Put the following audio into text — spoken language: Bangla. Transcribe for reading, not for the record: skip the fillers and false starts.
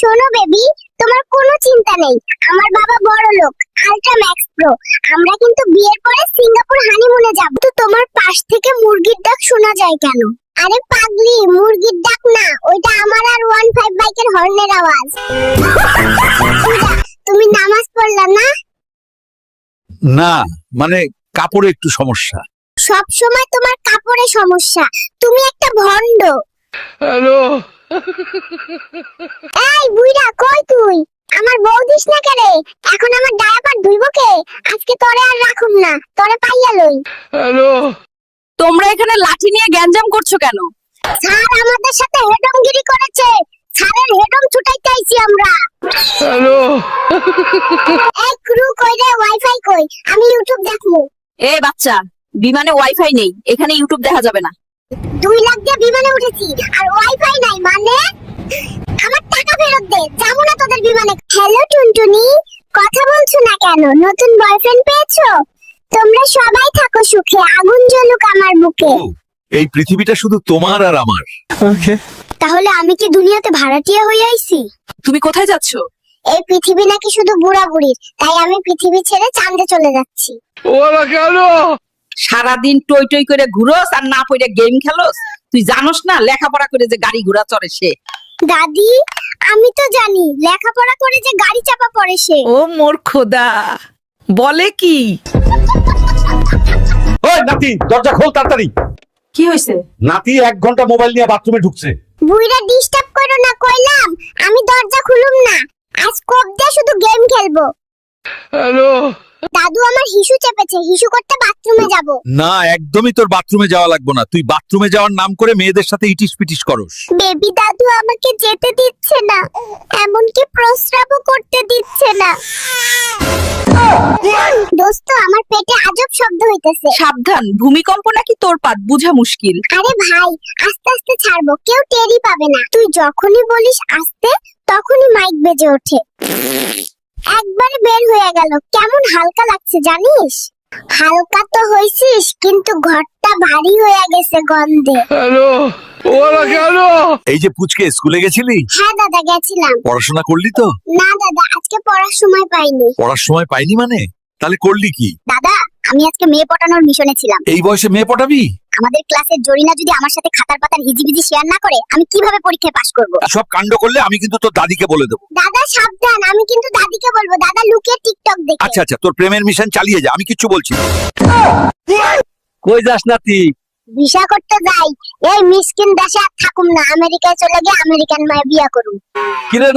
শোনো বেবি, তোমার কোনো চিন্তা নেই। আমার বাবা বড় লোক, আল্ট্রা ম্যাক্স প্রো। আমরা কিন্তু বিয়ের পরে সিঙ্গাপুর হানিমুনে যাব। তো তোমার পাশ থেকে মুরগির ডাক শোনা যায় কেন? আরে পাগলি, মুরগির ডাক না, ওইটা আমার আর 15 বাইকের হর্নের আওয়াজ। তুমি নামাজ পড়লা না? না, মানে কাপড়ে একটু সমস্যা। সব সময় তোমার কাপড়ে সমস্যা, তুমি একটা ভন্ড। হ্যালো, এই বুইড়া, কই তুই? আমার বউ দিস না কেরে? এখন আমার ডায়াপার ধুইব কে? আজকে তোরে আর রাখুম না, তোরে পাইয়া লই। হ্যালো, তোমরা এখানে লাঠি নিয়ে গ্যাঞ্জাম করছো কেন? স্যার আমাদের সাথে হেডমগিরি করেছে, স্যারের হেডম ছুটাইতে আইছি আমরা। হ্যালো, এই ক্রু কই রে? ওয়াইফাই কই? আমি ইউটিউব দেখমু। এ বাচ্চা, বিমানে ওয়াইফাই নেই, এখানে ইউটিউব দেখা যাবে না। 2 লাখ দিয়ে বিমানে উঠেছি আর ওয়াইফাই নাই মানে? আমার টাকা ফেরত দে, যাবো না তোদের বিমানে। হ্যালো টুনটুনি, কথা বলছো না কেন? নতুন বয়ফ্রেন্ড পেয়েছো? তোমরা সবাই থাকো সুখে, আগুন জ্বলুক আমার বুকে। ও, এই পৃথিবীটা শুধু তোমার আর আমার। তাহলে আমি কি দুনিয়াতে ভাড়াটিয়া হয়ে আইছি? তুমি কোথায় যাচ্ছ? এই পৃথিবী নাকি শুধু বুড়া বুড়ির, তাই আমি পৃথিবী ছেড়ে চাঁদে চলে যাচ্ছি। ওরা কেন? সারাদিন টই টই করে ঘুরোস আর না পড়ে গেম খেলোস। তুই জানোস না লেখাপড়া করে যে গাড়ি ঘোড়া চড়ে সে? দাদি, আমি তো জানি লেখাপড়া করে যে গাড়ি চাপা পড়ে সে। ও মোর খোদা, বলে কি? ওই নাতি, দরজা খোল তাড়াতাড়ি। কি হয়েছে? নাতি 1 ঘন্টা মোবাইল নিয়ে বাথরুমে ঢুকছে। বুইরা ডিস্টার্ব করো না কইলাম, আমি দরজা খুলুম না। আজ কোপ দিয়ে শুধু গেম খেলবো। হ্যালো, দাদু আমার হিসু চেপেছে, হিসু করতে বাথরুমে যাব। না, একদমই তোর বাথরুমে যাওয়া লাগবে না। তুই বাথরুমে যাওয়ার নাম করে মেয়েদের সাথে ইটিস পিটিস করস। বেবি দাদু আমাকে যেতে দিচ্ছে না, এমনকি প্রস্রাবও করতে দিচ্ছে না। দোস্ত, আমার পেটে আজব শব্দ হইতেছে। সাবধান, ভূমিকম্প নাকি তোর পাত বুঝা মুশকিল। আরে ভাই, আস্তে আস্তে ছাড়বো, কেউ টেরই পাবে না। তুই যখনই বলিস আস্তে, তখনই মাইক বেজে ওঠে। একবারে বের হয়ে গেল। কেমন হালকা লাগছে জানিস? হালকা তো হইছিস, কিন্তু ঘরটা ভারী হয়ে গেছে গন্ধে। হ্যালো, ওরা কেন? এই যে পুচকে, স্কুলে গেছিলি? হ্যাঁ দাদা, গেছিলাম। পড়াশোনা করলি তো? না দাদা, আজকে পড়ার সময় পাইনি। পড়ার সময় পাইনি মানে? তাহলে করলি কি? দাদা, আমি আজকে মেয়ে পটানোর মিশনে ছিলাম। এই বয়সে মেয়ে পটাবি? আমাদের ক্লাসের জরিনা যদি আমার সাথে খাতার পাতার হিজিবিজি শেয়ার না করে, আমি কিভাবে পরীক্ষায় পাশ করব? সব কাণ্ড করলে আমি কিন্তু তোর দাদিকে বলে দেবো। দাদা সাবধান, আমি কিন্তু দাদিকে বলবো। দাদা লুকিয়ে টিকটক দেখে। আচ্ছা আচ্ছা, তোর প্রেমের মিশন চালিয়ে যা, আমি কিচ্ছু বলছি না। কই যাস নাতি? ভিসা করতে যাই। এই মিসকিন দেশে আর থাকুম না, আমেরিকায় চলে গিয়ে আমেরিকান মায়ের বিয়া করুম। কিরে